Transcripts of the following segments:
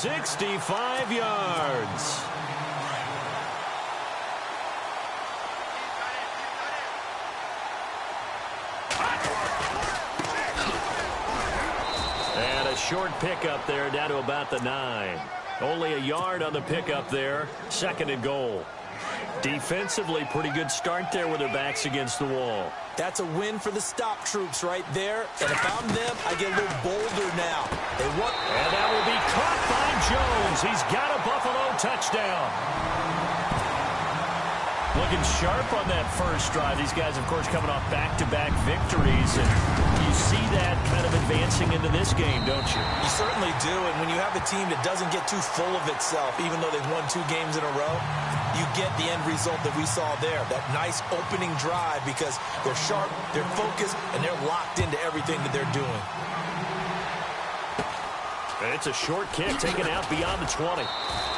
65 yards. And a short pickup there down to about the 9. Only a yard on the pickup there. 2nd and goal. Defensively, pretty good start there with their backs against the wall. That's a win for the stop troops right there. And if I'm them, I get a little bolder now. And that will be caught by Jones. He's got a Buffalo touchdown. Looking sharp on that first drive. These guys, of course, coming off back-to-back victories. And you see that kind of advancing into this game, don't you? You certainly do. And when you have a team that doesn't get too full of itself, even though they've won 2 games in a row, you get the end result that we saw there. That nice opening drive because they're sharp, they're focused, and they're locked into everything that they're doing. It's a short kick taken out beyond the 20.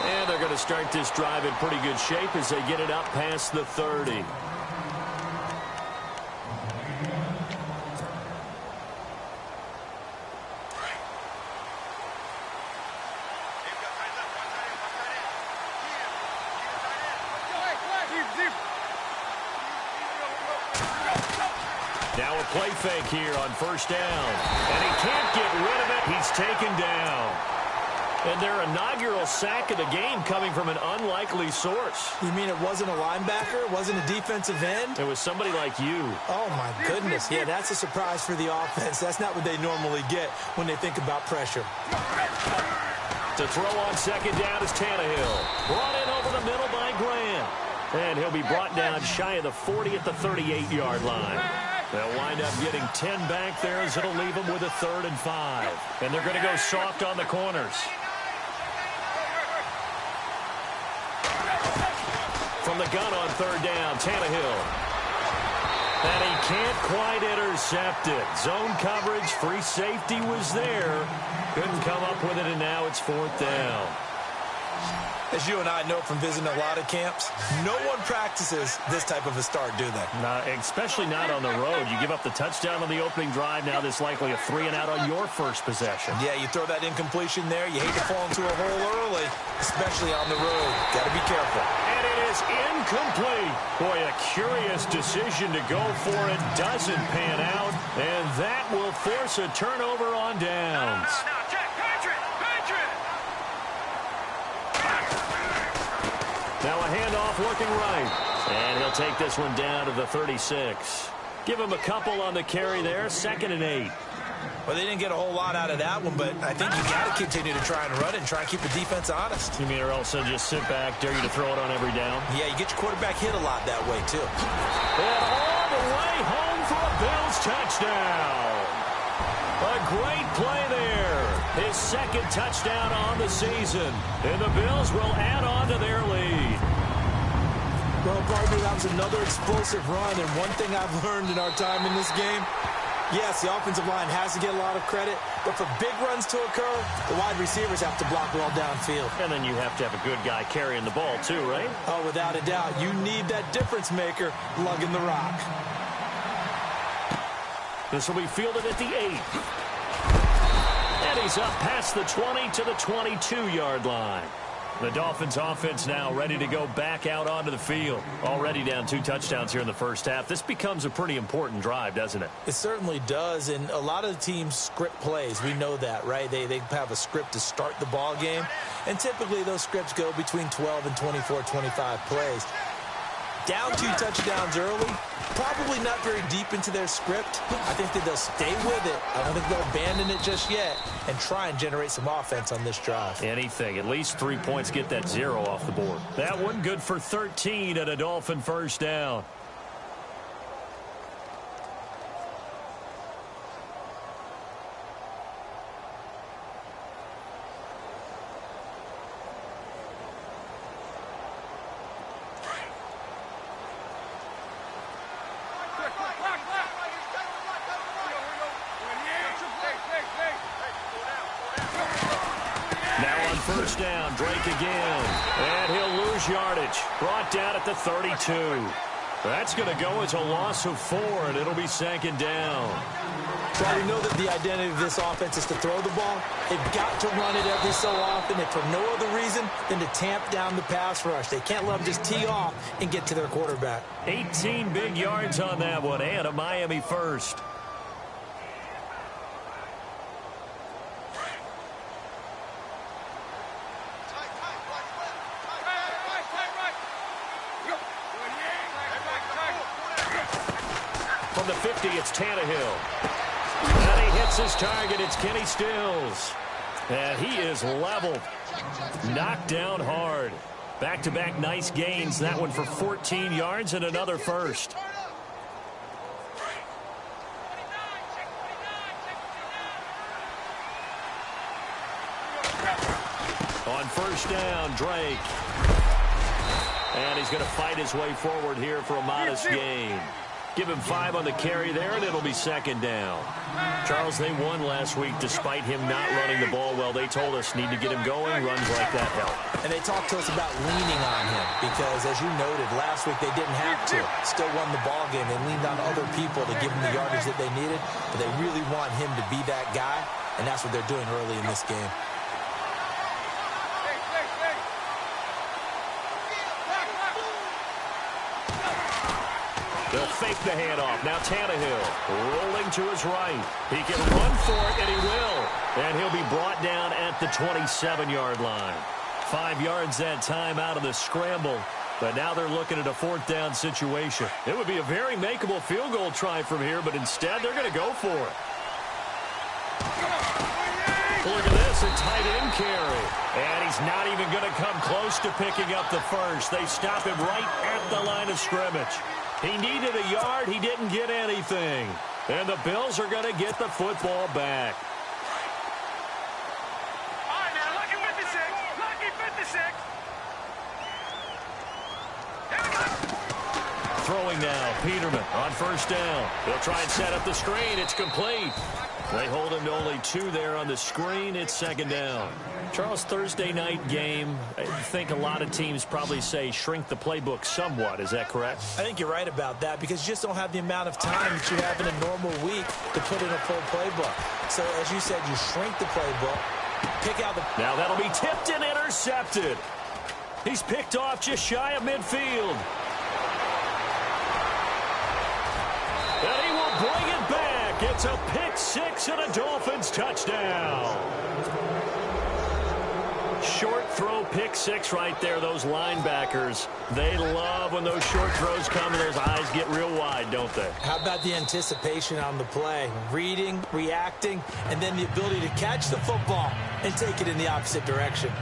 And they're going to start this drive in pretty good shape as they get it up past the 30. Now a play fake here on first down. And he can't get rid of it. He's taken down. And their inaugural sack of the game coming from an unlikely source. You mean it wasn't a linebacker? It wasn't a defensive end? It was somebody like you. Oh, my goodness. Yeah, that's a surprise for the offense. That's not what they normally get when they think about pressure. To throw on 2nd down is Tannehill. Brought in over the middle by Graham. And he'll be brought down shy of the 40 at the 38-yard line. They'll wind up getting 10 back there as it'll leave them with a 3rd and 5. And they're going to go soft on the corners. From the gun on 3rd down, Tannehill. And he can't quite intercept it. Zone coverage, free safety was there. Couldn't come up with it, and now it's 4th down. As you and I know from visiting a lot of camps, no one practices this type of a start, do they? Especially not on the road. You give up the touchdown on the opening drive. Now there's likely a 3-and-out on your first possession. Yeah, you throw that incompletion there. You hate to fall into a hole early, especially on the road. Got to be careful. And it is incomplete. Boy, a curious decision to go for it. Doesn't pan out. And that will force a turnover on downs. Now a handoff looking right. And he'll take this one down to the 36. Give him a couple on the carry there. 2nd and 8. Well, they didn't get a whole lot out of that one, but I think you got to continue to try and run it and try and keep the defense honest. You mean or else they'll just sit back, dare you to throw it on every down? Yeah, you get your quarterback hit a lot that way, too. And all the way home for a Bills touchdown. A great play there. His 2nd touchdown on the season. And the Bills will add on to their lead. Well, partner, that was another explosive run. And one thing I've learned in our time in this game, yes, the offensive line has to get a lot of credit. But for big runs to occur, the wide receivers have to block well downfield. And then you have to have a good guy carrying the ball too, right? Oh, without a doubt. You need that difference maker lugging the rock. This will be fielded at the 8. And he's up past the 20 to the 22-yard line. The Dolphins offense now ready to go back out onto the field. Already down 2 touchdowns here in the first half. This becomes a pretty important drive, doesn't it? It certainly does, and a lot of the teams script plays. We know that, right? They have a script to start the ball game, and typically those scripts go between 12 and 24, 25 plays. Down 2 touchdowns early, probably not very deep into their script. I think that they'll stay with it. I don't think they'll abandon it just yet and try and generate some offense on this drive. Anything. At least 3 points, get that 0 off the board. That one good for 13 at a Dolphin first down. First down, Drake again, and he'll lose yardage. Brought down at the 32. That's going to go as a loss of 4, and it'll be second down. Well, we know that the identity of this offense is to throw the ball. They've got to run it every so often, and for no other reason than to tamp down the pass rush. They can't let them just tee off and get to their quarterback. 18 big yards on that one, and a Miami first. From the 50, it's Tannehill. And he hits his target. It's Kenny Stills. And he is leveled. Knocked down hard. Back-to-back nice gains. That one for 14 yards and another first. On first down, Drake. And he's going to fight his way forward here for a modest gain. Give him 5 on the carry there, and it'll be second down. Charles, they won last week despite him not running the ball well. They told us need to get him going. Runs like that help. And they talked to us about leaning on him because, as you noted, last week they didn't have to. Still won the ball game. They leaned on other people to give them the yardage that they needed, but they really want him to be that guy, and that's what they're doing early in this game. They'll fake the handoff. Now Tannehill rolling to his right. He can run for it, and he will. And he'll be brought down at the 27-yard line. 5 yards that time out of the scramble. But now they're looking at a 4th down situation. It would be a very makeable field goal try from here, but instead they're going to go for it. Look at this, a tight end carry. And he's not even going to come close to picking up the first. They stop him right at the line of scrimmage. He needed a yard. He didn't get anything. And the Bills are going to get the football back. All right, now, lucky 56. Lucky 56. Here we go. Throwing now, Peterman on first down. They'll try and set up the screen. It's complete. They hold him to only 2 there on the screen. It's second down. Charles, Thursday night game, I think a lot of teams probably say shrink the playbook somewhat. Is that correct? I think you're right about that because you just don't have the amount of time that you have in a normal week to put in a full playbook. So, as you said, you shrink the playbook, pick out the... Now that'll be tipped and intercepted. He's picked off just shy of midfield. And he will bring it back. It's a pick 6 and a Dolphins touchdown. Short throw, pick 6 right there. Those linebackers, they love when those short throws come and those eyes get real wide, don't they? How about the anticipation on the play? Reading, reacting, and then the ability to catch the football and take it in the opposite direction.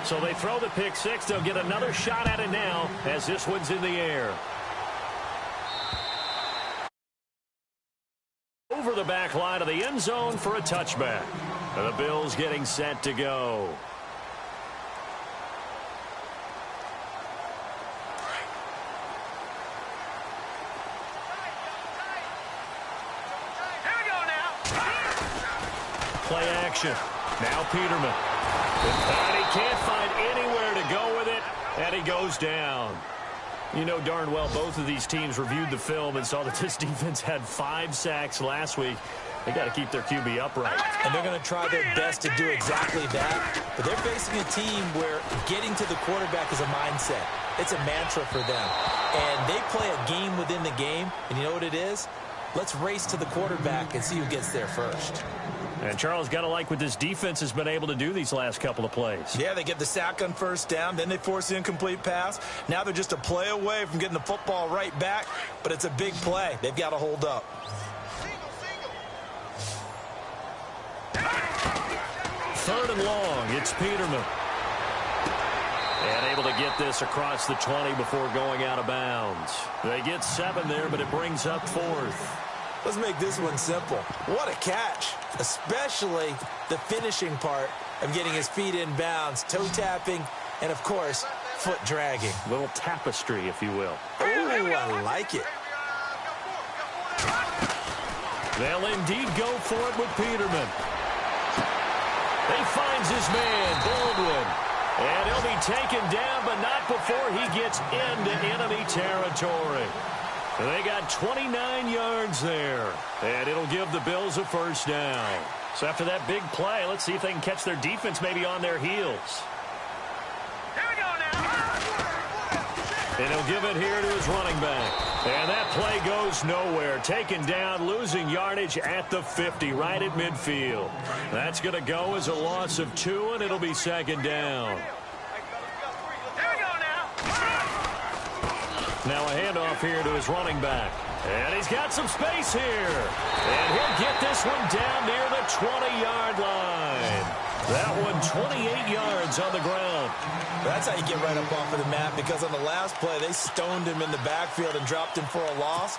So they throw the pick 6. They'll get another shot at it now as this one's in the air. Over the back line of the end zone for a touchback. And the Bills getting set to go. Here we go now. Play action. Now Peterman. And he can't find anywhere to go with it. And he goes down. You know darn well both of these teams reviewed the film and saw that this defense had 5 sacks last week. They got to keep their QB upright. And they're going to try their best to do exactly that. But they're facing a team where getting to the quarterback is a mindset. It's a mantra for them. And they play a game within the game. And you know what it is? Let's race to the quarterback and see who gets there first. And Charles, got to like what this defense has been able to do these last couple of plays. Yeah, they get the sack on first down, then they force the incomplete pass. Now they're just a play away from getting the football right back, but it's a big play. They've got to hold up. Third and long, it's Peterman. And able to get this across the 20 before going out of bounds. They get 7 there, but it brings up 4th. Let's make this one simple. What a catch, especially the finishing part of getting his feet in bounds, toe tapping, and, of course, foot dragging. A little tapestry, if you will. Oh, I like it. They'll indeed go for it with Peterman. He finds his man, Baldwin. And he'll be taken down, but not before he gets into enemy territory. They got 29 yards there, and it'll give the Bills a first down. So after that big play, let's see if they can catch their defense maybe on their heels. Here we go now. And he'll give it here to his running back. And that play goes nowhere. Taken down, losing yardage at the 50, right at midfield. That's going to go as a loss of 2, and it'll be second down. Here we go now. Now a handoff here to his running back. And he's got some space here. And he'll get this one down near the 20-yard line. That one 28 yards on the ground. That's how you get right up off of the mat, because on the last play, they stoned him in the backfield and dropped him for a loss.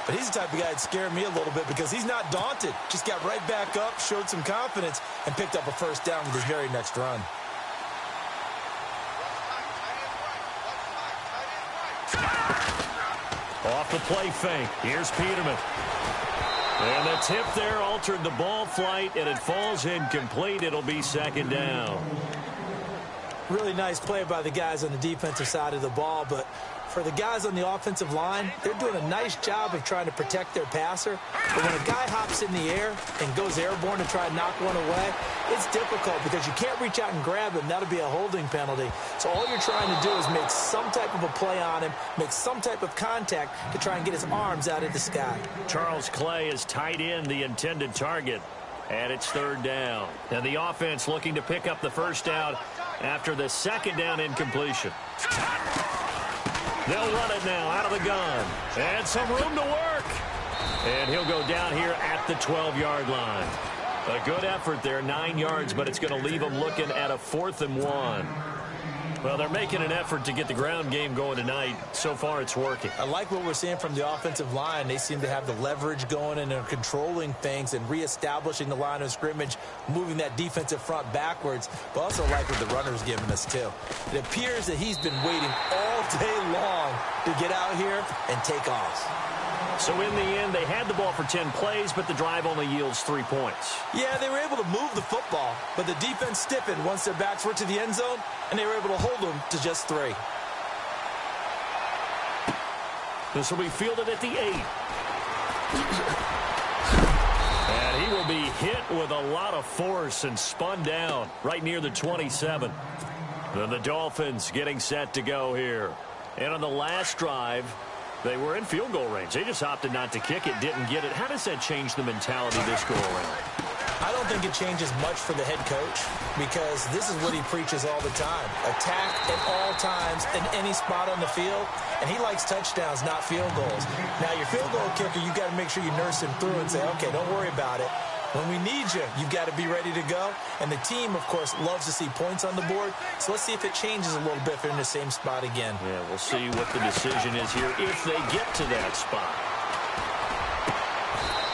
But he's the type of guy that scared me a little bit because he's not daunted. Just got right back up, showed some confidence, and picked up a first down with his very next run. Off the play fake. Here's Peterman. And the tip there altered the ball flight, and it falls incomplete. It'll be second down. Really nice play by the guys on the defensive side of the ball, but for the guys on the offensive line, they're doing a nice job of trying to protect their passer. But when a guy hops in the air and goes airborne to try and knock one away, it's difficult because you can't reach out and grab him. That'll be a holding penalty. So all you're trying to do is make some type of a play on him, make some type of contact to try and get his arms out of the sky. Charles Clay is tight in the intended target, and it's third down. And the offense looking to pick up the first down after the second down incompletion. They'll run it now out of the gun. And some room to work. And he'll go down here at the 12-yard line. A good effort there, 9 yards, but it's going to leave them looking at a 4th and 1. Well, they're making an effort to get the ground game going tonight. So far, it's working. I like what we're seeing from the offensive line. They seem to have the leverage going, and they're controlling things and reestablishing the line of scrimmage, moving that defensive front backwards. But also like what the runner's giving us, too. It appears that he's been waiting all day long to get out here and take off. So in the end, they had the ball for 10 plays, but the drive only yields 3 points. Yeah, they were able to move the football, but the defense stiffened once their backs were to the end zone, and they were able to hold them to just 3. This will be fielded at the 8. And he will be hit with a lot of force and spun down right near the 27. Then the Dolphins getting set to go here. And on the last drive, they were in field goal range. They just opted not to kick it, didn't get it. How does that change the mentality this go around? I don't think it changes much for the head coach because this is what he preaches all the time. Attack at all times in any spot on the field, and he likes touchdowns, not field goals. Now, your field goal kicker, you've got to make sure you nurse him through and say, okay, don't worry about it. When we need you, you've got to be ready to go. And the team, of course, loves to see points on the board. So let's see if it changes a little bit if they're in the same spot again. Yeah, we'll see what the decision is here if they get to that spot.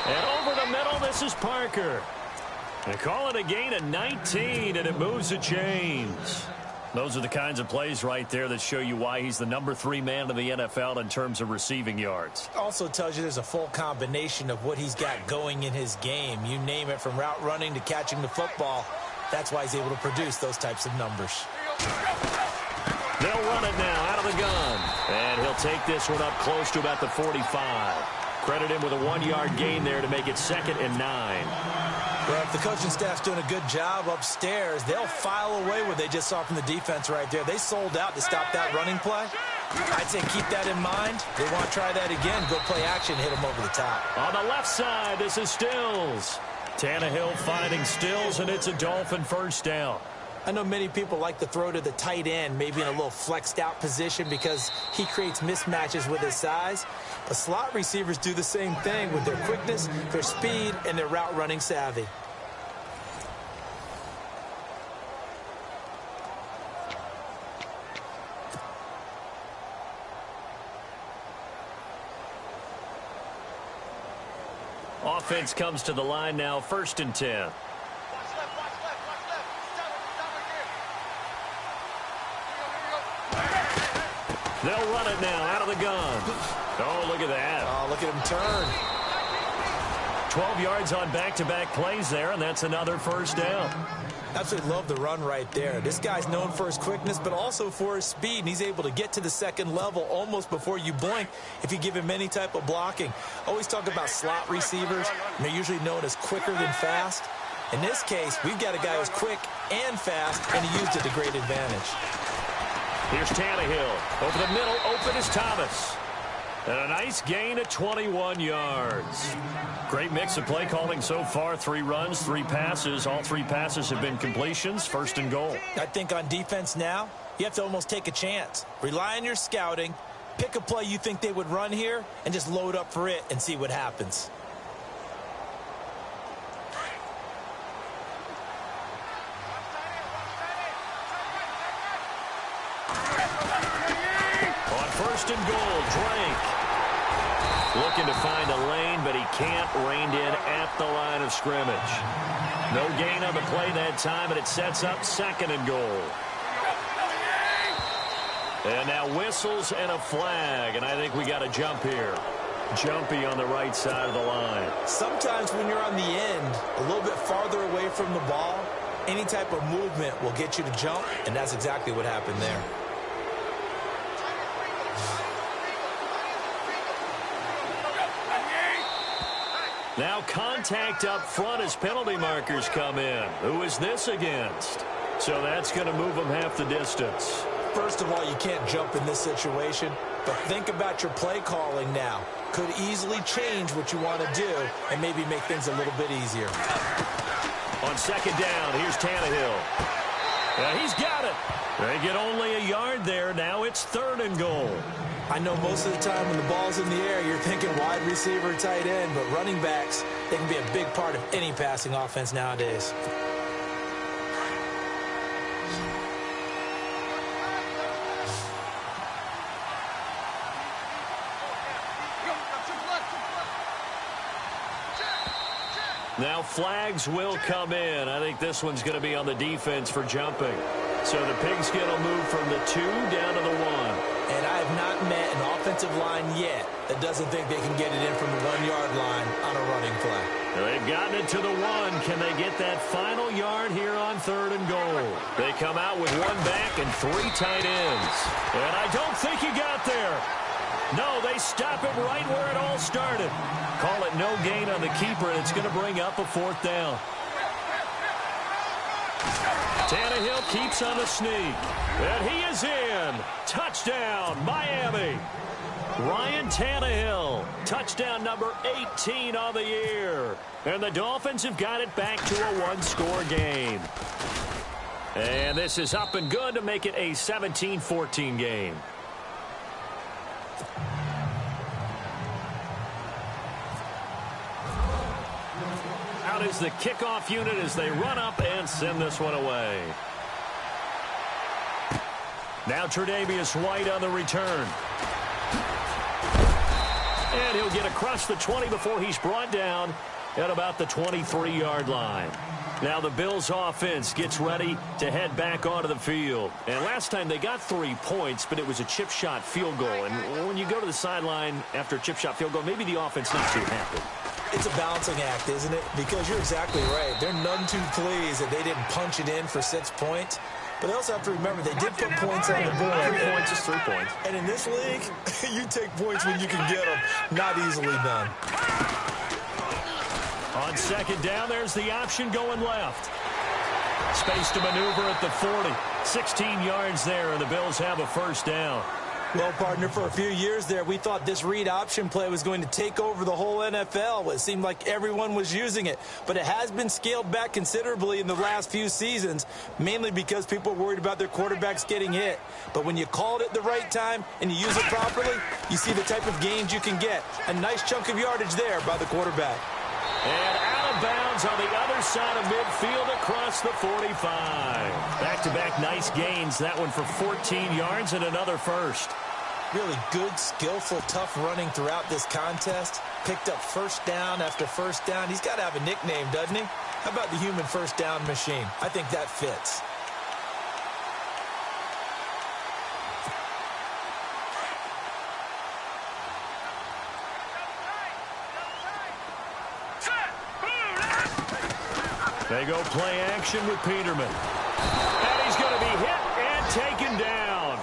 And over the middle, this is Parker. They call it a gain of 19, and it moves the chains. Those are the kinds of plays right there that show you why he's the number 3 man in the NFL in terms of receiving yards. Also tells you there's a full combination of what he's got going in his game. You name it, from route running to catching the football. That's why he's able to produce those types of numbers. They'll run it now out of the gun. And he'll take this one up close to about the 45. Credit him with a 1-yard gain there to make it 2nd and 9. Well, if the coaching staff's doing a good job upstairs, they'll file away what they just saw from the defense right there. They sold out to stop that running play. I'd say keep that in mind. They want to try that again. Go play action, hit them over the top. On the left side, this is Stills. Tannehill finding Stills, and it's a Dolphin first down. I know many people like to throw to the tight end, maybe in a little flexed out position because he creates mismatches with his size. But slot receivers do the same thing with their quickness, their speed, and their route running savvy. Offense comes to the line now, 1st and 10. They'll run it now out of the gun. Oh, look at that. Oh, look at him turn. 12 yards on back-to-back plays there, and that's another first down. Absolutely love the run right there. This guy's known for his quickness, but also for his speed, and he's able to get to the second level almost before you blink if you give him any type of blocking. Always talk about slot receivers, and they're usually known as quicker than fast. In this case, we've got a guy who's quick and fast, and he used it to great advantage. Here's Tannehill. Over the middle, open is Thomas. And a nice gain at 21 yards. Great mix of play calling so far. 3 runs, 3 passes. All 3 passes have been completions. First and goal. I think on defense now, you have to almost take a chance. Rely on your scouting. Pick a play you think they would run here and just load up for it and see what happens. On first and goal, Drake. Looking to find a lane, but he can't. Reined in at the line of scrimmage. No gain on the play that time, and it sets up second and goal. And now whistles and a flag, and I think we got a jump here. Jumpy on the right side of the line. Sometimes when you're on the end, a little bit farther away from the ball, any type of movement will get you to jump, and that's exactly what happened there. Now contact up front as penalty markers come in. Who is this against? So that's going to move them half the distance. First of all, you can't jump in this situation, but think about your play calling now. Could easily change what you want to do and maybe make things a little bit easier. On second down, here's Tannehill. He's got it. They get only a yard there. Now it's third and goal. I know most of the time when the ball's in the air, you're thinking wide receiver, tight end, but running backs, they can be a big part of any passing offense nowadays. Now flags will come in. I think this one's going to be on the defense for jumping. So the Pigskin will move from the 2 down to the 1. And I have not met an offensive line yet that doesn't think they can get it in from the 1-yard line on a running play. They've gotten it to the 1. Can they get that final yard here on third and goal? They come out with 1 back and 3 tight ends. And I don't think he got there. No, they stop it right where it all started. Call it no gain on the keeper, and it's going to bring up a 4th down. Tannehill keeps on the sneak. And he is in. Touchdown, Miami. Ryan Tannehill, touchdown number 18 on the year. And the Dolphins have got it back to a 1-score game. And this is up and good to make it a 17-14 game. Out is the kickoff unit as they run up and send this one away. Now Tre'Davious White on the return. And he'll get across the 20 before he's brought down at about the 23-yard line. Now the Bills offense gets ready to head back onto the field. And last time they got 3 points, but it was a chip shot field goal. And when you go to the sideline after a chip shot field goal, maybe the offense not too happy. It's a balancing act, isn't it? Because you're exactly right. They're none too pleased that they didn't punch it in for 6 points. But they also have to remember they did put points on the board. 3 points is 3 points. And in this league, you take points when you can get them. Not easily done. On second down, there's the option going left. Space to maneuver at the 40. 16 yards there, and the Bills have a first down. Well, partner, for a few years there, we thought this read option play was going to take over the whole NFL. It seemed like everyone was using it. But it has been scaled back considerably in the last few seasons, mainly because people are worried about their quarterbacks getting hit. But when you call it at the right time and you use it properly, you see the type of gains you can get. A nice chunk of yardage there by the quarterback. And out of bounds on the other side of midfield across the 45. Back-to-back nice gains. That one for 14 yards and another first. Really good, skillful, tough running throughout this contest. Picked up first down after first down. He's got to have a nickname, doesn't he? How about the human first down machine? I think that fits. Set. They go play action with Peterman. And he's going to be hit and taken down.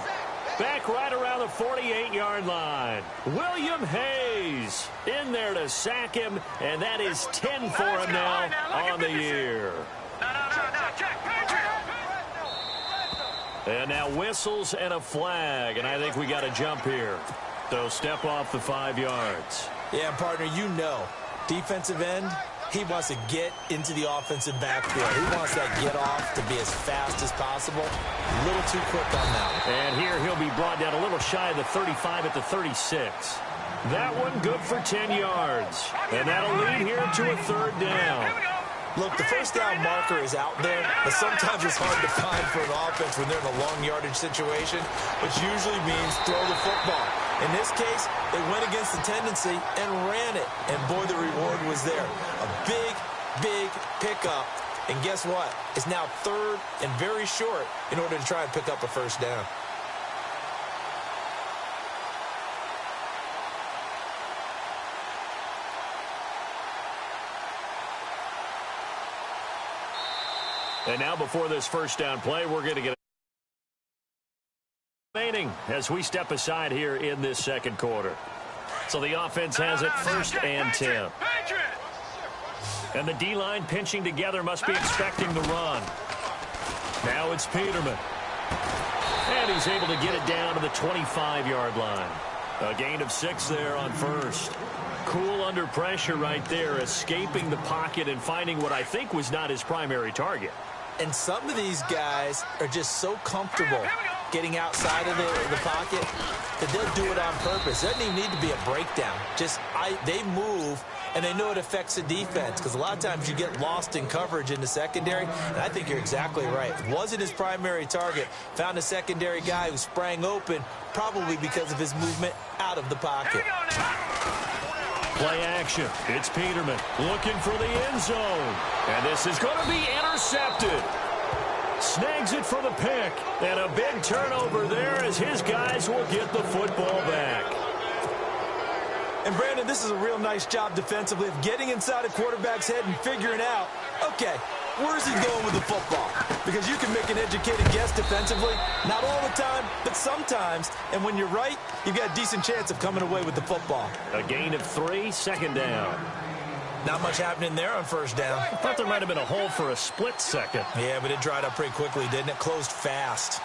Back right around the 48-yard line. William Hayes in there to sack him, and that is 10 for him now on the year. And now whistles and a flag, and I think we got to jump here. So step off the 5 yards. Yeah, partner, you know, defensive end, he wants to get into the offensive backfield. He wants that get off to be as fast as possible. A little too quick on that. And here he'll be brought down a little shy of the 35 at the 36. That one good for 10 yards. And that'll lead here to a 3rd down. Look, the first down marker is out there, but sometimes it's hard to find for an offense when they're in a long yardage situation, which usually means throw the football. In this case, they went against the tendency and ran it. And, boy, the reward was there. A big, big pickup. And guess what? It's now 3rd and very short in order to try and pick up a first down. And now before this first down play, we're going to get remaining as we step aside here in this second quarter. So the offense has it 1st and 10. And the D-line pinching together must be expecting the run. Now it's Peterman. And he's able to get it down to the 25-yard line. A gain of 6 there on 1st. Cool under pressure right there, escaping the pocket and finding what I think was not his primary target. And some of these guys are just so comfortable getting outside of the pocket that they'll do it on purpose. There doesn't even need to be a breakdown. They move, and they know it affects the defense because a lot of times you get lost in coverage in the secondary, and I think you're exactly right. Wasn't his primary target. Found a secondary guy who sprang open, probably because of his movement out of the pocket. Play action. It's Peterman looking for the end zone. And this is going to be intercepted. Snags it for the pick. And a big turnover there as his guys will get the football back. And, Brandon, this is a real nice job defensively of getting inside a quarterback's head and figuring out, okay, where's he going with the football? Because you can make an educated guess defensively. Not all the time, but sometimes. And when you're right, you've got a decent chance of coming away with the football. A gain of 3, 2nd down. Not much happening there on 1st down. I thought there might have been a hole for a split second. Yeah, but it dried up pretty quickly, didn't it? Closed fast.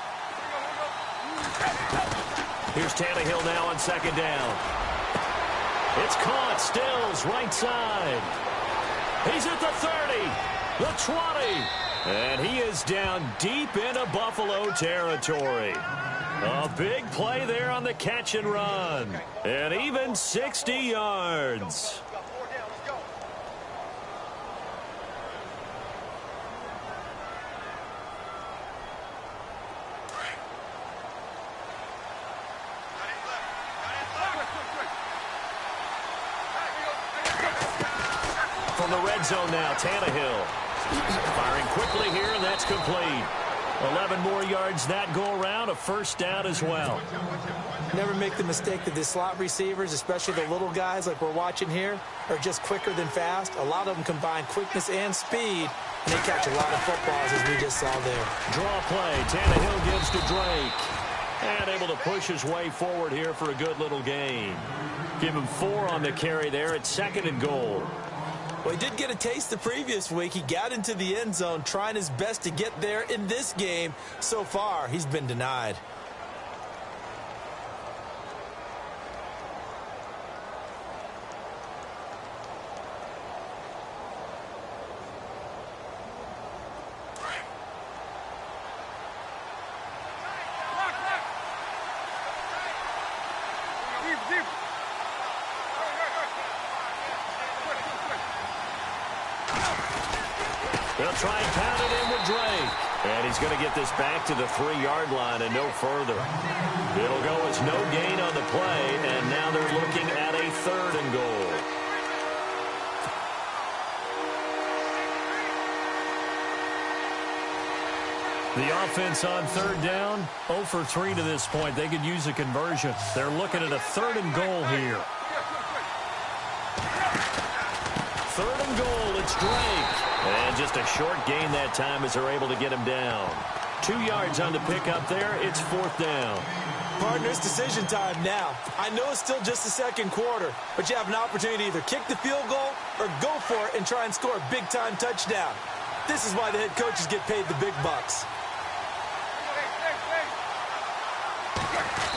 Here's Tannehill now on 2nd down. It's caught. Stills right side. He's at the 30. The 20. And he is down deep into Buffalo territory. A big play there on the catch and run. And even 60 yards. From the red zone now, Tannehill. Firing quickly here, and that's complete. 11 more yards that go around, a 1st down as well. Never make the mistake that the slot receivers, especially the little guys like we're watching here, are just quicker than fast. A lot of them combine quickness and speed, and they catch a lot of footballs, as we just saw there. Draw play. Tannehill gives to Drake. And able to push his way forward here for a good little gain. Give him 4 on the carry there at 2nd and goal. Well, he did get a taste the previous week. He got into the end zone trying his best to get there in this game. So far, he's been denied. They'll try and pound it in with Drake. And he's going to get this back to the 3-yard line and no further. It'll go as no gain on the play, and now they're looking at a 3rd and goal. The offense on 3rd down, 0 for 3 to this point. They could use a conversion. They're looking at a 3rd and goal here. 3rd and goal, it's Drake. And just a short gain that time as they're able to get him down. 2 yards on the pickup there. It's 4th down. Partner, it's decision time now. I know it's still just the second quarter, but you have an opportunity to either kick the field goal or go for it and try and score a big-time touchdown. This is why the head coaches get paid the big bucks.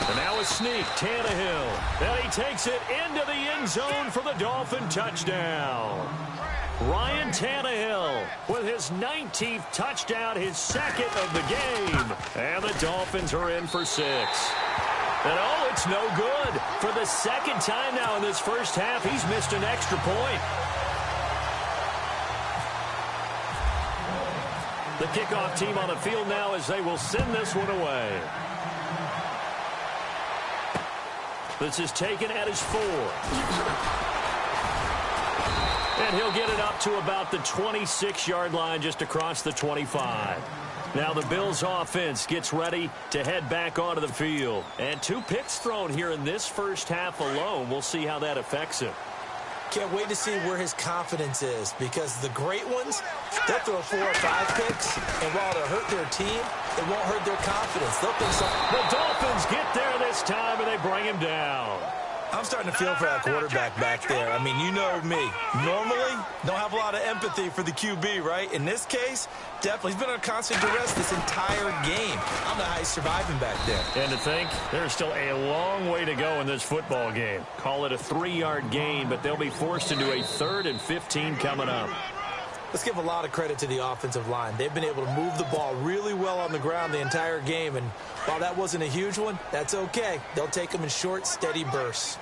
And now a sneak, Tannehill. And he takes it into the end zone for the Dolphin touchdown. Ryan Tannehill with his 19th touchdown, his second of the game. And the Dolphins are in for 6. And oh, it's no good. For the second time now in this first half, he's missed an extra point. The kickoff team on the field now as they will send this one away. This is taken at his 4. And he'll get it up to about the 26-yard line just across the 25. Now the Bills offense gets ready to head back onto the field. And 2 picks thrown here in this first half alone. We'll see how that affects it. Can't wait to see where his confidence is, because the great ones, they'll throw 4 or 5 picks, and while it'll hurt their team, it won't hurt their confidence. They'll think something. The Dolphins get there this time, and they bring him down. I'm starting to feel for that quarterback back there. I mean, you know me. Normally, don't have a lot of empathy for the QB, right? In this case, definitely. He's been under constant duress this entire game. I don't know how he's surviving back there. And to think, there's still a long way to go in this football game. Call it a 3-yard gain, but they'll be forced into a 3rd and 15 coming up. Let's give a lot of credit to the offensive line. They've been able to move the ball really well on the ground the entire game, and while that wasn't a huge one, that's okay. They'll take them in short, steady bursts.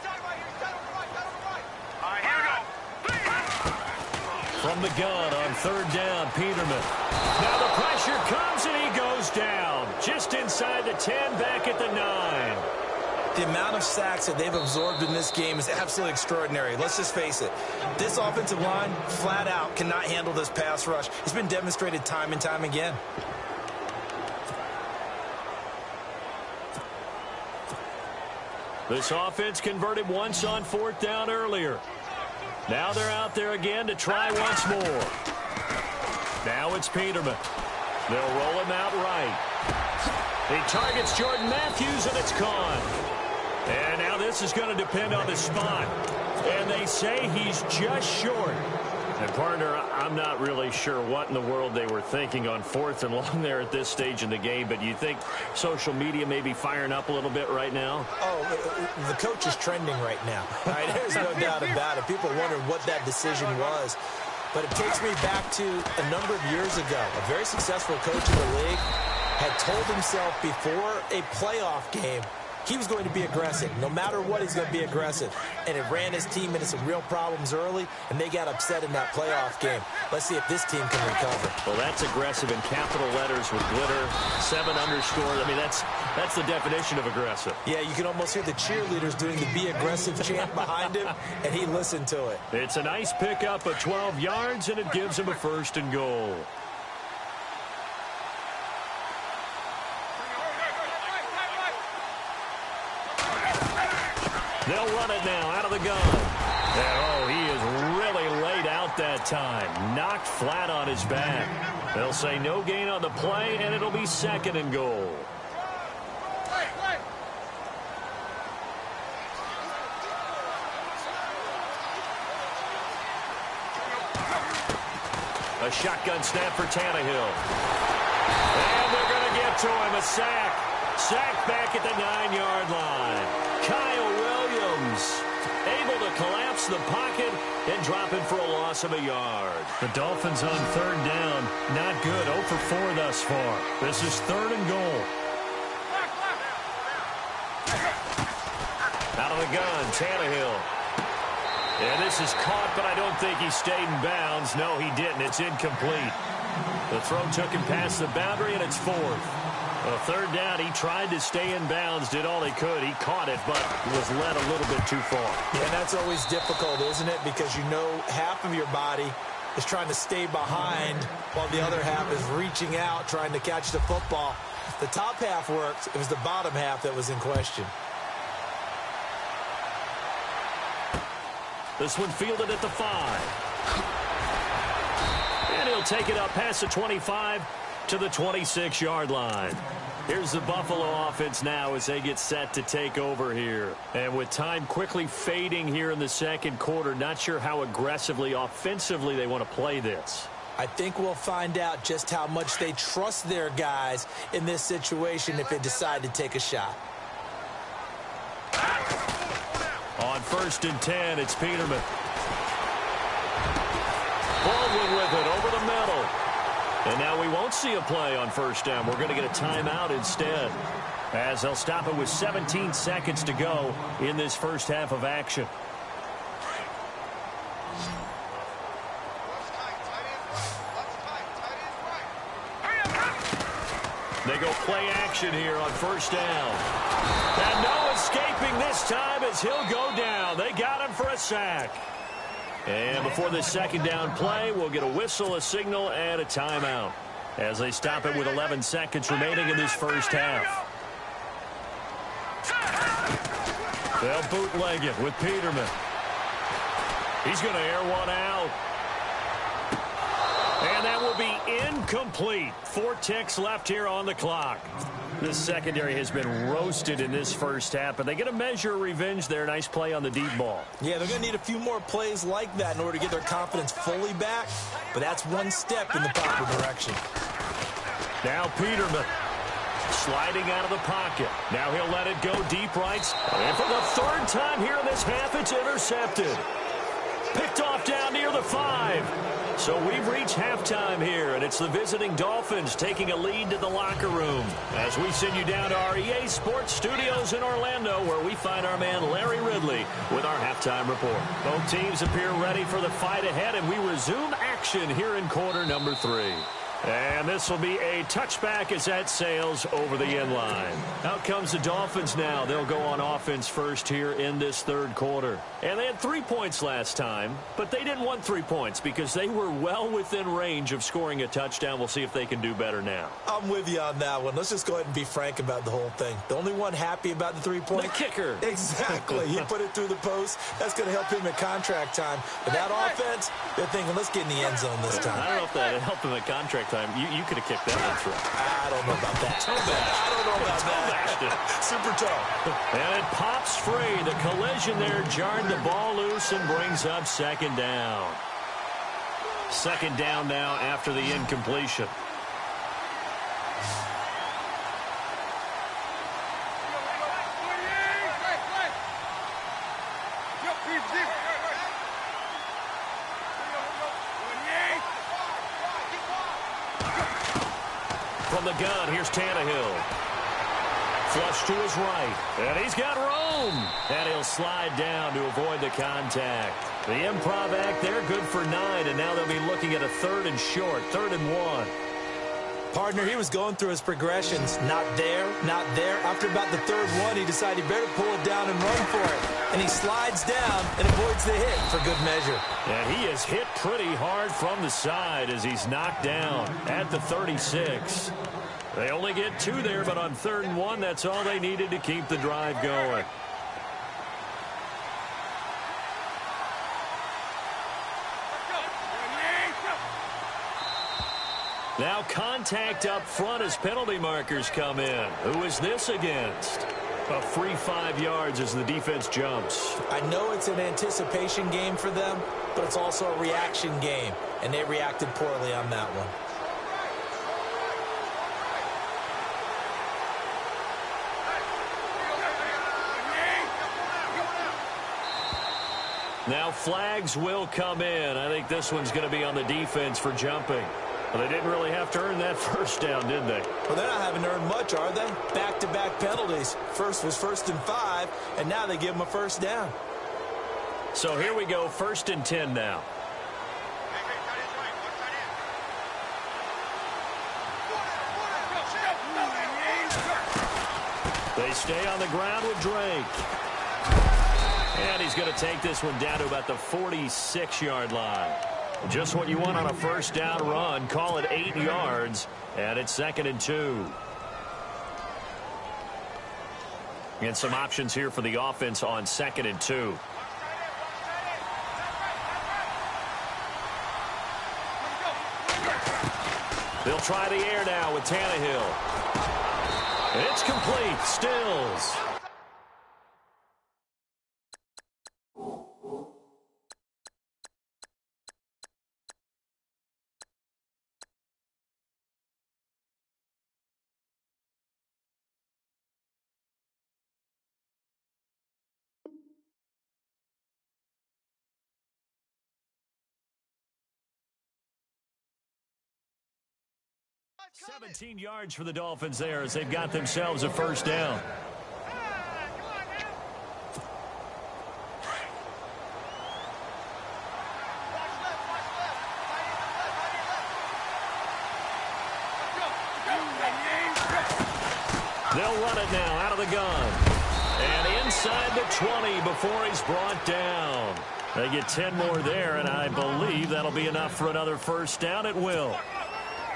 From the gun on 3rd down, Peterman. Now the pressure comes, and he goes down. Just inside the 10, back at the 9. The amount of sacks that they've absorbed in this game is absolutely extraordinary. Let's just face it. This offensive line, flat out, cannot handle this pass rush. It's been demonstrated time and time again. This offense converted once on 4th down earlier. Now they're out there again to try once more. Now it's Peterman. They'll roll him out right. He targets Jordan Matthews, and it's gone. And now this is going to depend on the spot. And they say he's just short. And, partner, I'm not really sure what in the world they were thinking on 4th and long there at this stage in the game, but you think social media may be firing up a little bit right now? Oh, the coach is trending right now. Right? There's no doubt about it. People wondering what that decision was. But it takes me back to a number of years ago. A very successful coach in the league had told himself before a playoff game he was going to be aggressive. No matter what, he's going to be aggressive. And it ran his team into some real problems early, and they got upset in that playoff game. Let's see if this team can recover. Well, that's aggressive in capital letters with glitter, 7 underscores. I mean, that's the definition of aggressive. Yeah, you can almost hear the cheerleaders doing the be aggressive chant behind him, and he listened to it. It's a nice pickup of 12 yards, and it gives him a 1st and goal. They'll run it now out of the gun. And, oh, he is really laid out that time. Knocked flat on his back. They'll say no gain on the play, and it'll be 2nd and goal. A shotgun snap for Tannehill. And they're going to get to him. A sack. Sack back at the 9-yard line. Kyle Williams able to collapse the pocket and drop it for a loss of a yard. The Dolphins on 3rd down. Not good. 0 for 4 thus far. This is 3rd and goal. Out of the gun, Tannehill. And this is caught, but I don't think he stayed in bounds. No, he didn't. It's incomplete. The throw took him past the boundary, and it's 4th. Well, 3rd down, he tried to stay in bounds, did all he could. He caught it, but was led a little bit too far. Yeah, that's always difficult, isn't it? Because you know half of your body is trying to stay behind while the other half is reaching out, trying to catch the football. The top half worked. It was the bottom half that was in question. This one fielded at the 5. And he'll take it up past the 25 to the 26-yard line. Here's the Buffalo offense now as they get set to take over here. And with time quickly fading here in the second quarter, not sure how aggressively, offensively they want to play this. I think we'll find out just how much they trust their guys in this situation if they decide to take a shot. On 1st and 10, it's Peterman. Baldwin with it over the middle. And now we won't see a play on 1st down. We're going to get a timeout instead, as they'll stop it with 17 seconds to go in this first half of action. They go play action here on 1st down. And no escaping this time as he'll go down. They got him for a sack. And before this 2nd down play, we'll get a whistle, a signal, and a timeout as they stop it with 11 seconds remaining in this first half. They'll bootleg it with Peterman. He's going to air one out. And that will be incomplete. 4 ticks left here on the clock. This secondary has been roasted in this first half, but they get a measure of revenge there. Nice play on the deep ball. Yeah, they're going to need a few more plays like that in order to get their confidence fully back, but that's one step in the proper direction. Now Peterman sliding out of the pocket. Now he'll let it go deep right. And for the 3rd time here in this half, it's intercepted. Picked off down near the 5. So we've reached halftime here, and it's the visiting Dolphins taking a lead to the locker room as we send you down to our EA Sports Studios in Orlando, where we find our man Larry Ridley with our halftime report. Both teams appear ready for the fight ahead, and we resume action here in quarter number 3. And this will be a touchback as that sails over the end line. Out comes the Dolphins now. They'll go on offense first here in this 3rd quarter. And they had 3 points last time, but they didn't want 3 points because they were well within range of scoring a touchdown. We'll see if they can do better now. I'm with you on that one. Let's just go ahead and be frank about the whole thing. The only one happy about the 3-point? The kicker. Exactly. He put it through the post. That's going to help him at contract time. But that offense, they're thinking, let's get in the end zone this time. I don't know if that helped him at contract time. You could have kicked that one through. I don't know about that. I don't know about that. Super toe. And it pops free. The collision there jarred the ball loose and brings up 2nd down. 2nd down now after the incompletion. From the gun, here's Tannehill. Flush to his right. And he's got room. And he'll slide down to avoid the contact. The improv act there, good for 9. And now they'll be looking at a 3rd and short, 3rd and 1. Partner, he was going through his progressions. Not there, not there. After about the 3rd one, he decided he better pull it down and run for it. And he slides down and avoids the hit for good measure. And he is hit pretty hard from the side as he's knocked down at the 36. They only get 2 there, but on 3rd and 1, that's all they needed to keep the drive going. Now contact up front as penalty markers come in. Who is this against? A free 5 yards as the defense jumps. I know it's an anticipation game for them, but it's also a reaction game, and they reacted poorly on that one. Now flags will come in. I think this one's going to be on the defense for jumping. Well, they didn't really have to earn that 1st down, did they? Well, they're not having to earn much, are they? Back-to-back penalties. First was 1st and 5, and now they give them a 1st down. So here we go, 1st and 10 now. They stay on the ground with Drake. And he's going to take this one down to about the 46-yard line. Just what you want on a 1st down run. Call it 8 yards, and it's 2nd and 2. And some options here for the offense on 2nd and 2. They'll try the air now with Tannehill. It's complete. Stills. Coming. 17 yards for the Dolphins there as they've got themselves a first down. They'll run it now out of the gun. And inside the 20 before he's brought down. They get 10 more there, and I believe that'll be enough for another first down. It will.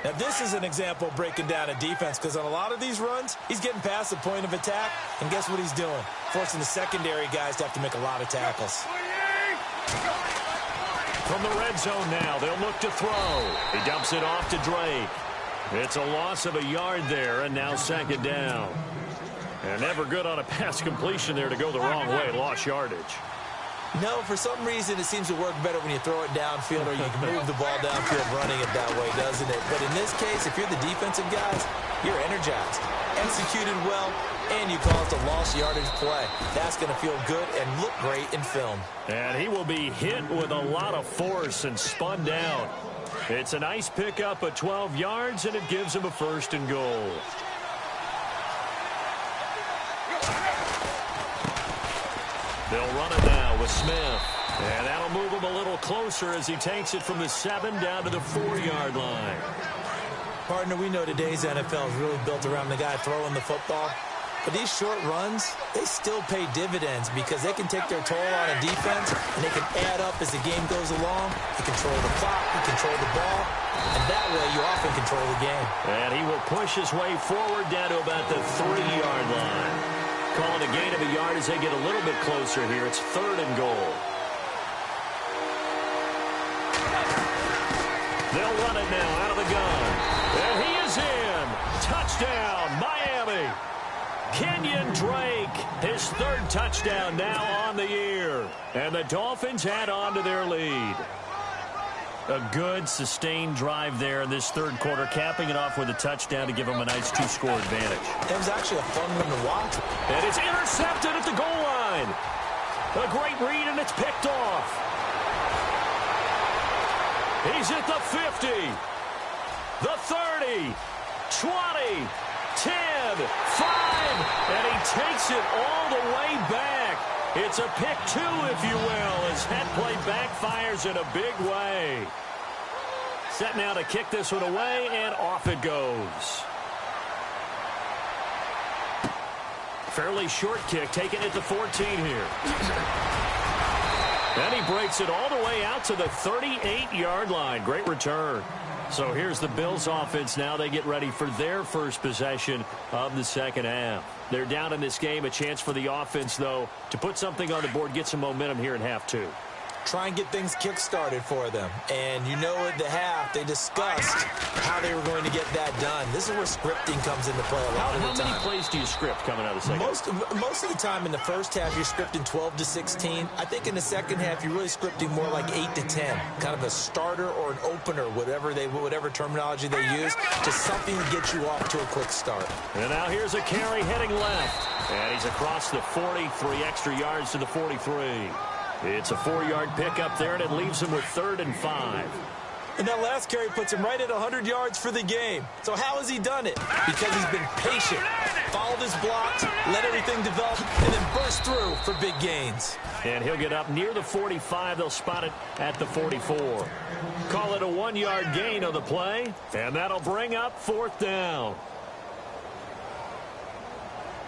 Now, this is an example of breaking down a defense because on a lot of these runs, he's getting past the point of attack, and guess what he's doing? Forcing the secondary guys to have to make a lot of tackles. From the red zone now, they'll look to throw. He dumps it off to Drake. It's a loss of a yard there, and now second down. And never good on a pass completion there to go the wrong way. Lost yardage. No, for some reason, it seems to work better when you throw it downfield or you can move the ball downfield running it that way, doesn't it? But in this case, if you're the defensive guys, you're energized, executed well, and you caused a lost yardage play. That's going to feel good and look great in film. And he will be hit with a lot of force and spun down. It's a nice pickup at 12 yards, and it gives him a first and goal. They'll run it now with Smith. And that'll move him a little closer as he takes it from the 7 down to the 4-yard line. Partner, we know today's NFL is really built around the guy throwing the football. But these short runs, they still pay dividends because they can take their toll on a defense and they can add up as the game goes along. You control the clock, you control the ball, and that way you often control the game. And he will push his way forward down to about the 3-yard line. Calling a gain of a yard as they get a little bit closer here. It's 3rd and goal. They'll run it now out of the gun. And he is in. Touchdown, Miami. Kenyon Drake, his 3rd touchdown now on the year. And the Dolphins add on to their lead. A good, sustained drive there in this 3rd quarter, capping it off with a touchdown to give them a nice 2-score advantage. It was actually a fun one to watch. And it's intercepted at the goal line. A great read, and it's picked off. He's at the 50, the 30, 20, 10, 5, and he takes it all the way back. It's a pick 2, if you will, as that play backfires in a big way. Set now to kick this one away, and off it goes. Fairly short kick, taken at the 14 here. And he breaks it all the way out to the 38-yard line. Great return. So here's the Bills offense now. They get ready for their first possession of the second half. They're down in this game. A chance for the offense, though, to put something on the board, get some momentum here in half 2. Try and get things kick-started for them. And you know at the half, they discussed how they were going to get that done. This is where scripting comes into play a lot of the time. How many plays do you script coming out of the second half? Most of the time in the first half, you're scripting 12 to 16. I think in the second half, you're really scripting more like 8 to 10. Kind of a starter or an opener, whatever terminology they use, to something to get you off to a quick start. And now here's a carry heading left. And he's across the 40, 3 extra yards to the 43. It's a 4-yard pickup there, and it leaves him with 3rd and 5. And that last carry puts him right at 100 yards for the game. So how has he done it? Because he's been patient, followed his blocks, let everything develop, and then burst through for big gains. And he'll get up near the 45. They'll spot it at the 44. Call it a 1-yard gain on the play, and that'll bring up 4th down.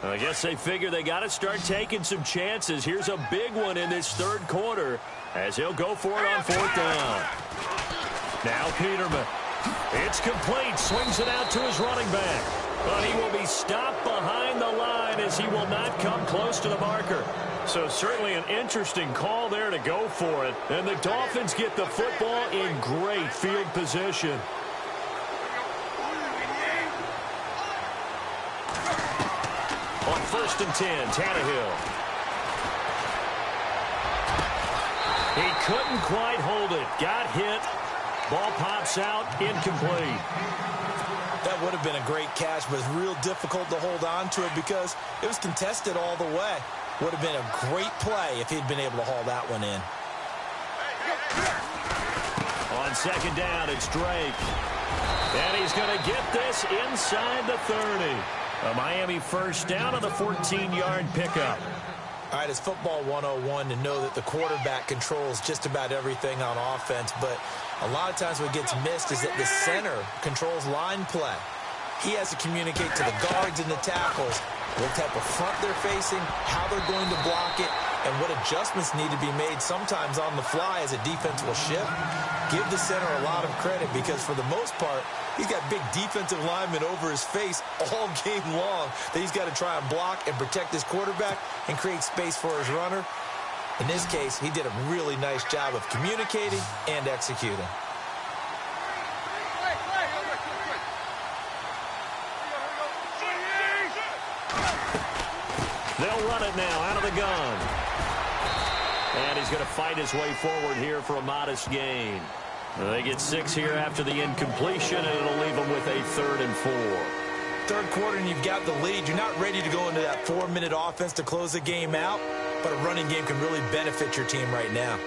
I guess they figure they got to start taking some chances. Here's a big one in this 3rd quarter as he'll go for it on 4th down. Now Peterman. It's complete. Swings it out to his running back. But he will be stopped behind the line as he will not come close to the marker. So certainly an interesting call there to go for it. And the Dolphins get the football in great field position. On 1st and 10, Tannehill. He couldn't quite hold it. Got hit. Ball pops out. Incomplete. That would have been a great catch, but it's real difficult to hold on to it because it was contested all the way. Would have been a great play if he'd been able to haul that one in. On 2nd down, it's Drake. And he's going to get this inside the 30. A Miami 1st down on the 14-yard pickup. All right, it's football 101 to know that the quarterback controls just about everything on offense, but a lot of times what gets missed is that the center controls line play. He has to communicate to the guards and the tackles what type of front they're facing, how they're going to block it, and what adjustments need to be made sometimes on the fly as a defense will shift. Give the center a lot of credit because for the most part, he's got big defensive linemen over his face all game long that he's got to try and block and protect his quarterback and create space for his runner. In this case, he did a really nice job of communicating and executing. They'll run it now out of the gun. And he's going to fight his way forward here for a modest gain. They get 6 here after the incompletion, and it'll leave them with a 3rd and 4. Third quarter, and you've got the lead. You're not ready to go into that 4-minute offense to close the game out, but a running game can really benefit your team right now.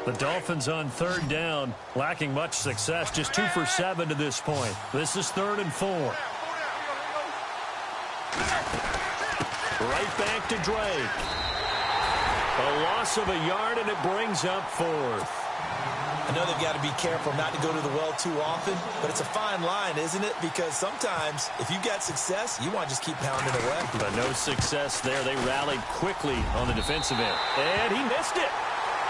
The Dolphins on 3rd down, lacking much success, just 2 for 7 to this point. This is 3rd and 4. Right back to Drake. A loss of a yard, and it brings up 4th. I know they've got to be careful not to go to the well too often, but it's a fine line, isn't it? Because sometimes, if you've got success, you want to just keep pounding away. But no success there. They rallied quickly on the defensive end. And he missed it.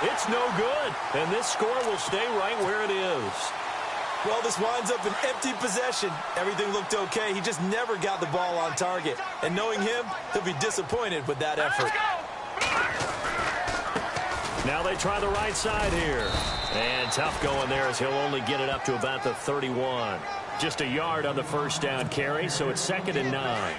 It's no good. And this score will stay right where it is. Well, this winds up an empty possession. Everything looked okay. He just never got the ball on target. And knowing him, he'll be disappointed with that effort. Now they try the right side here. And tough going there as he'll only get it up to about the 31. Just a yard on the 1st down carry, so it's 2nd and 9.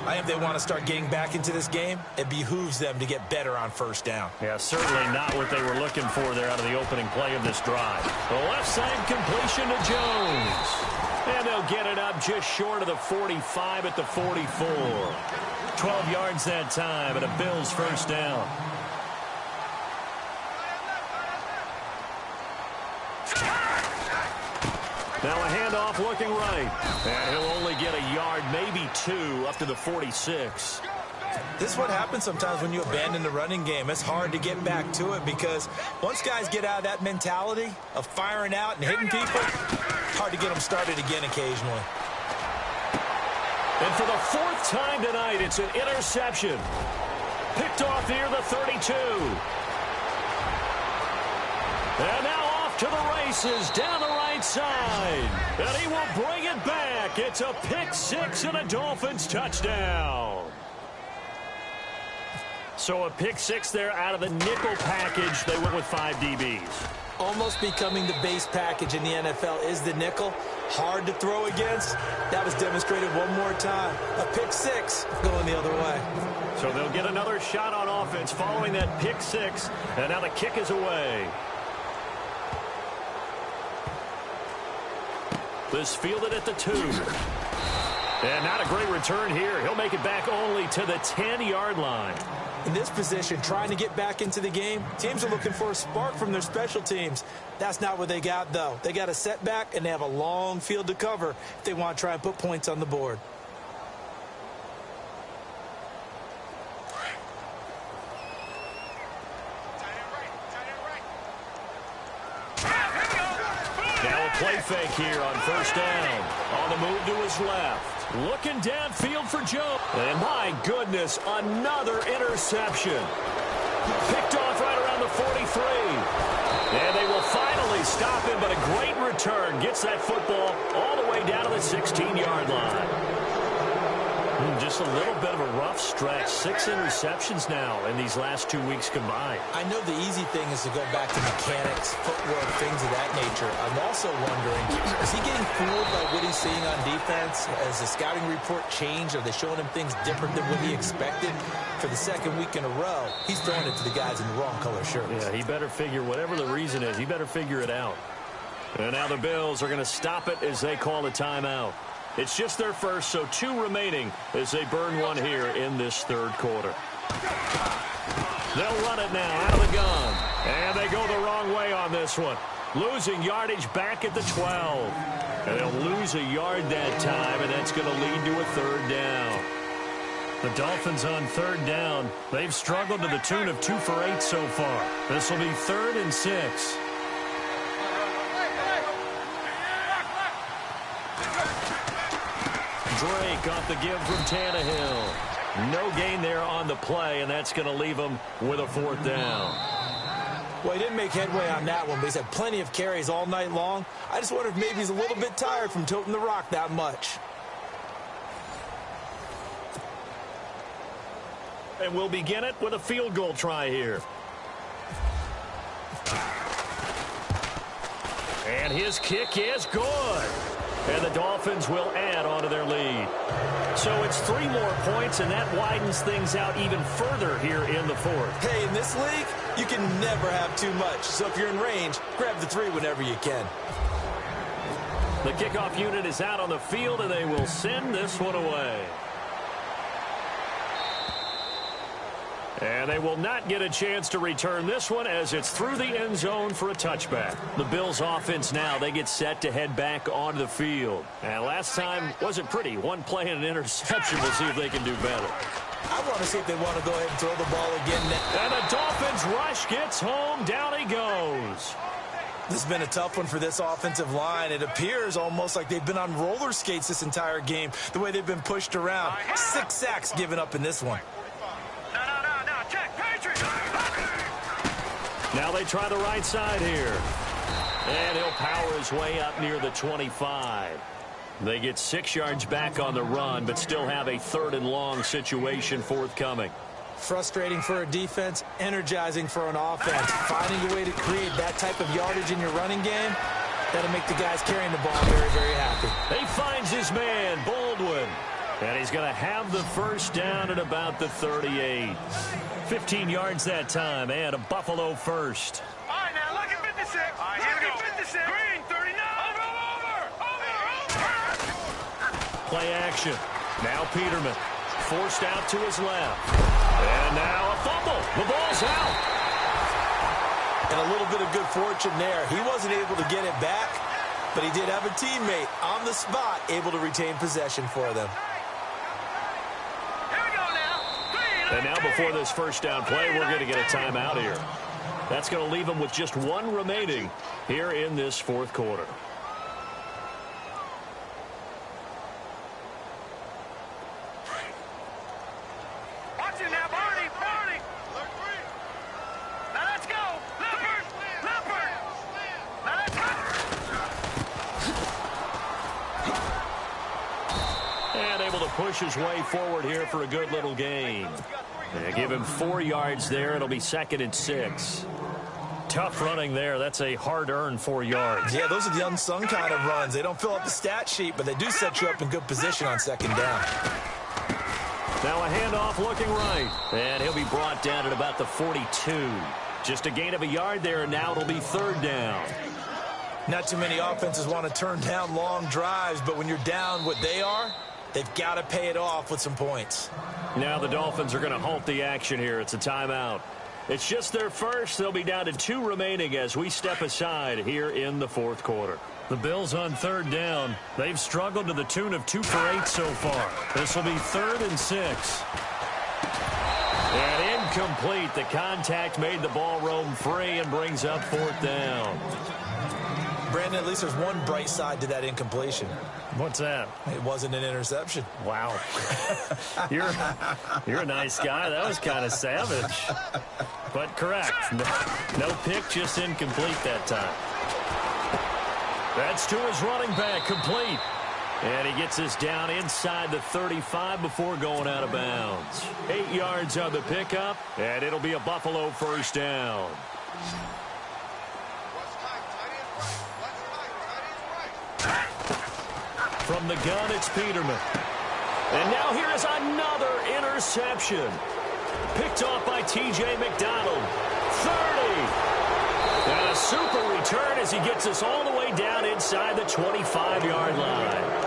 I think they want to start getting back into this game. It behooves them to get better on 1st down. Yeah, certainly not what they were looking for there out of the opening play of this drive. The left side completion to Jones. And they'll get it up just short of the 45 at the 44. 12 yards that time and a Bills 1st down. Now a handoff looking right. And he'll only get a yard, maybe 2, up to the 46. This is what happens sometimes when you abandon the running game. It's hard to get back to it because once guys get out of that mentality of firing out and hitting people, it's hard to get them started again occasionally. And for the 4th time tonight, it's an interception. Picked off near the 32. And now off to the races down the right side. And he will bring it back. It's a pick 6 and a Dolphins touchdown. So a pick 6 there out of the nickel package. They went with 5 DBs. Almost becoming the base package in the NFL is the nickel. Hard to throw against. That was demonstrated one more time. A pick 6 going the other way. So they'll get another shot on offense following that pick 6. And now the kick is away. This fielded at the 2. And not a great return here. He'll make it back only to the 10-yard line. In this position, trying to get back into the game, teams are looking for a spark from their special teams. That's not what they got, though. They got a setback, and they have a long field to cover if they want to try and put points on the board. Now a play fake here on 1st down. On the move to his left. Looking downfield for Joe. And my goodness, another interception. Picked off right around the 43. And they will finally stop him, but a great return. Gets that football all the way down to the 16-yard line. Just a little bit of a rough stretch. 6 interceptions now in these last 2 weeks combined. I know the easy thing is to go back to mechanics, footwork, things of that nature. I'm also wondering, is he getting fooled by what he's seeing on defense? Has the scouting report changed? Are they showing him things different than what he expected? For the second week in a row, he's throwing it to the guys in the wrong color shirts. Yeah, he better figure, whatever the reason is, he better figure it out. And now the Bills are going to stop it as they call a timeout. It's just their first, so 2 remaining as they burn one here in this third quarter. They'll run it now out of the gun. And they go the wrong way on this one. Losing yardage back at the 12. And they'll lose a yard that time, and that's going to lead to a third down. The Dolphins on third down. They've struggled to the tune of 2 for 8 so far. This will be 3rd and 6. Drake off the give from Tannehill. No gain there on the play, and that's going to leave him with a 4th down. Well, he didn't make headway on that one, but he's had plenty of carries all night long. I just wonder if maybe he's a little bit tired from toting the rock that much. And we'll begin it with a field goal try here. And his kick is good. And the Dolphins will add on to their lead. So it's 3 more points, and that widens things out even further here in the 4th. Hey, in this league, you can never have too much. So if you're in range, grab the 3 whenever you can. The kickoff unit is out on the field, and they will send this one away. And they will not get a chance to return this one as it's through the end zone for a touchback. The Bills offense now, they get set to head back onto the field. And last time wasn't pretty. 1 play and an interception. We'll see if they can do better. I want to see if they want to go ahead and throw the ball again. And the Dolphins rush gets home. Down he goes. This has been a tough one for this offensive line. It appears almost like they've been on roller skates this entire game, the way they've been pushed around. 6 sacks given up in this one. Now they try the right side here. And he'll power his way up near the 25. They get 6 yards back on the run, but still have a 3rd and long situation forthcoming. Frustrating for a defense, energizing for an offense. Finding a way to create that type of yardage in your running game, that'll make the guys carrying the ball very, very happy. He finds his man, Baldwin. And he's going to have the first down at about the 38. 15 yards that time, and a Buffalo first. All right, now look at 56. All right, here we go. 56. Green, 39. Over. Play action. Now Peterman. Forced out to his left. And now a fumble. The ball's out. And a little bit of good fortune there. He wasn't able to get it back, but he did have a teammate on the spot able to retain possession for them. And now before this first down play, we're going to get a timeout here. That's going to leave them with just 1 remaining here in this 4th quarter. Watch it now, Barney. Now let's go. Leopard. Now let's go. And able to push his way forward here for a good little gain. They give him 4 yards there. It'll be 2nd and 6. Tough running there. That's a hard-earned 4 yards. Yeah, those are the unsung kind of runs. They don't fill up the stat sheet, but they do set you up in good position on 2nd down. Now a handoff looking right. And he'll be brought down at about the 42. Just a gain of a yard there, and now it'll be 3rd down. Not too many offenses want to turn down long drives, but when you're down what they are, they've got to pay it off with some points. Now the Dolphins are going to halt the action here. It's a timeout. It's just their first. They'll be down to 2 remaining as we step aside here in the 4th quarter. The Bills on 3rd down. They've struggled to the tune of 2 for 8 so far. This will be 3rd and 6. And incomplete. The contact made the ball roam free and brings up 4th down. Brandon, at least there's one bright side to that incompletion. What's that? It wasn't an interception. Wow. You're a nice guy. That was kind of savage. But correct. No pick, just incomplete that time. That's to his running back, complete. And he gets us down inside the 35 before going out of bounds. 8 yards on the pickup, and it'll be a Buffalo first down. From the gun, it's Peterman. And now here is another interception. Picked off by T.J. McDonald. 30. And a super return as he gets us all the way down inside the 25-yard line.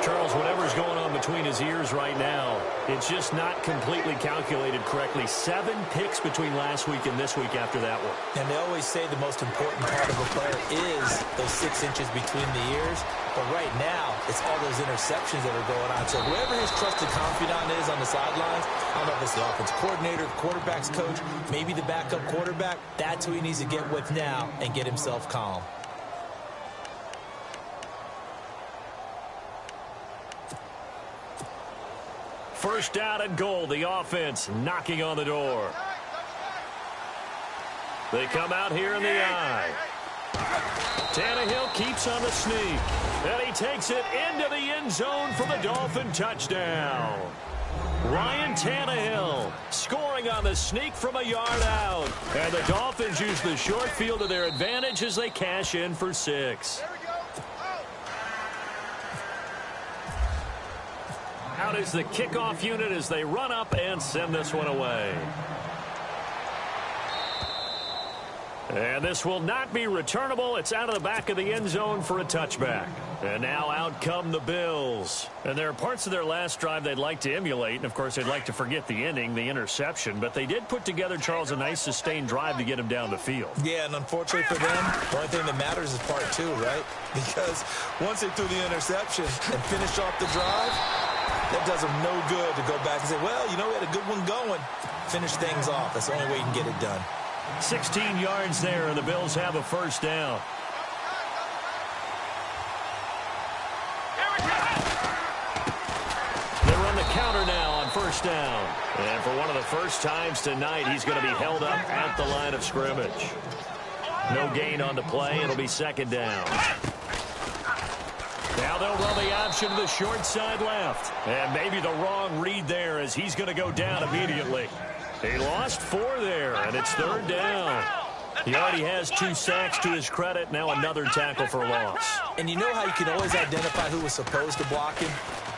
Charles, whatever's going on between his ears right now, it's just not completely calculated correctly. 7 picks between last week and this week after that one. And they always say the most important part of a player is those 6 inches between the ears. But right now, it's all those interceptions that are going on. So whoever his trusted confidant is on the sidelines, I don't know if it's the offense coordinator, quarterback's coach, maybe the backup quarterback, that's who he needs to get with now and get himself calm. First down and goal, the offense knocking on the door. They come out here in the eye. Tannehill keeps on the sneak. And he takes it into the end zone for the Dolphin touchdown. Ryan Tannehill scoring on the sneak from a yard out. And the Dolphins use the short field to their advantage as they cash in for 6. Out is the kickoff unit as they run up and send this one away. And this will not be returnable. It's out of the back of the end zone for a touchback. And now out come the Bills. And there are parts of their last drive they'd like to emulate. And, of course, they'd like to forget the ending, the interception. But they did put together, Charles, a nice sustained drive to get him down the field. Yeah, and unfortunately for them, the only thing that matters is part 2, right? Because once they threw the interception and finished off the drive, that does them no good to go back and say, well, you know, we had a good one going. Finish things off. That's the only way you can get it done. 16 yards there, and the Bills have a first down. They run the counter now on first down. And for one of the first times tonight, he's going to be held up at the line of scrimmage. No gain on the play. It'll be second down. Now they'll run the option to the short side left. And maybe the wrong read there as he's going to go down immediately. He lost 4 there, and it's third down. He already has 2 sacks to his credit. Now another tackle for loss. And you know how you can always identify who was supposed to block him?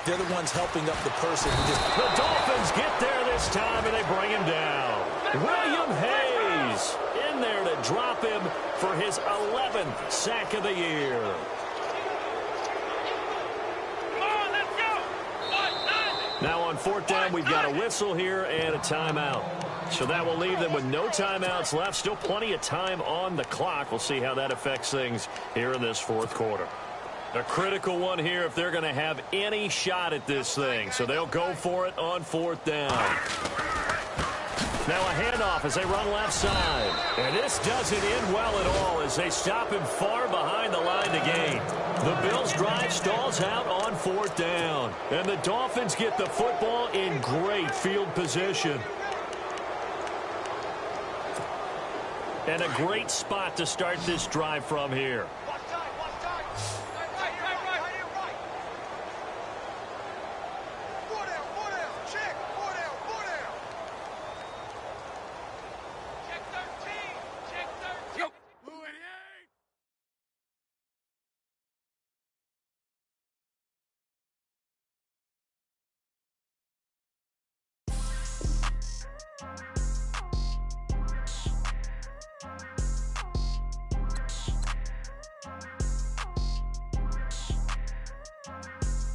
They're the ones helping up the person who just... The Dolphins get there this time, and they bring him down. William Hayes in there to drop him for his 11th sack of the year. Now on fourth down, we've got a whistle here and a timeout. So that will leave them with no timeouts left. Still plenty of time on the clock. We'll see how that affects things here in this fourth quarter. A critical one here if they're going to have any shot at this thing. So they'll go for it on fourth down. Now a handoff as they run left side. And this doesn't end well at all as they stop him far behind the line to gain. The Bills' drive stalls out on fourth down. And the Dolphins get the football in great field position. And a great spot to start this drive from here.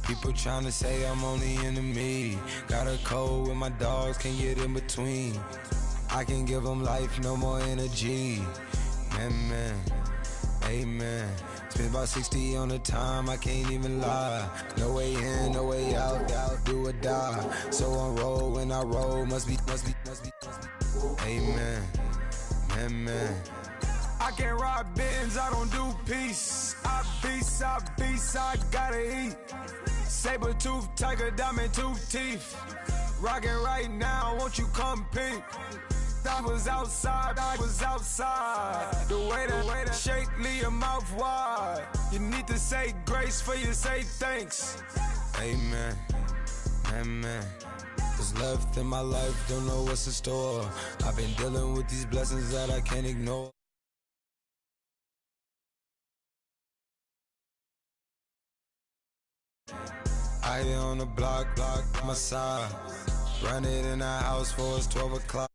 People tryna say I'm only enemy. Got a code with my dogs, can't get in between. I can give them life, no more energy. Man, amen. Spent about 60 on the time, I can't even lie. No way in, no way out, do or die. So on roll, when I roll, must be. Amen, man. I can't ride Benz, I don't do peace. I beast, I gotta eat. Saber tooth, tiger, diamond tooth teeth. Rockin' right now, won't you come peep? I was outside. The way that shake, leave your mouth wide. You need need to say grace for you, say thanks. Amen, amen. What's left in my life, don't know what's in store. I've been dealing with these blessings that I can't ignore. I on the block, my side. Run it in the house for us 12 o'clock.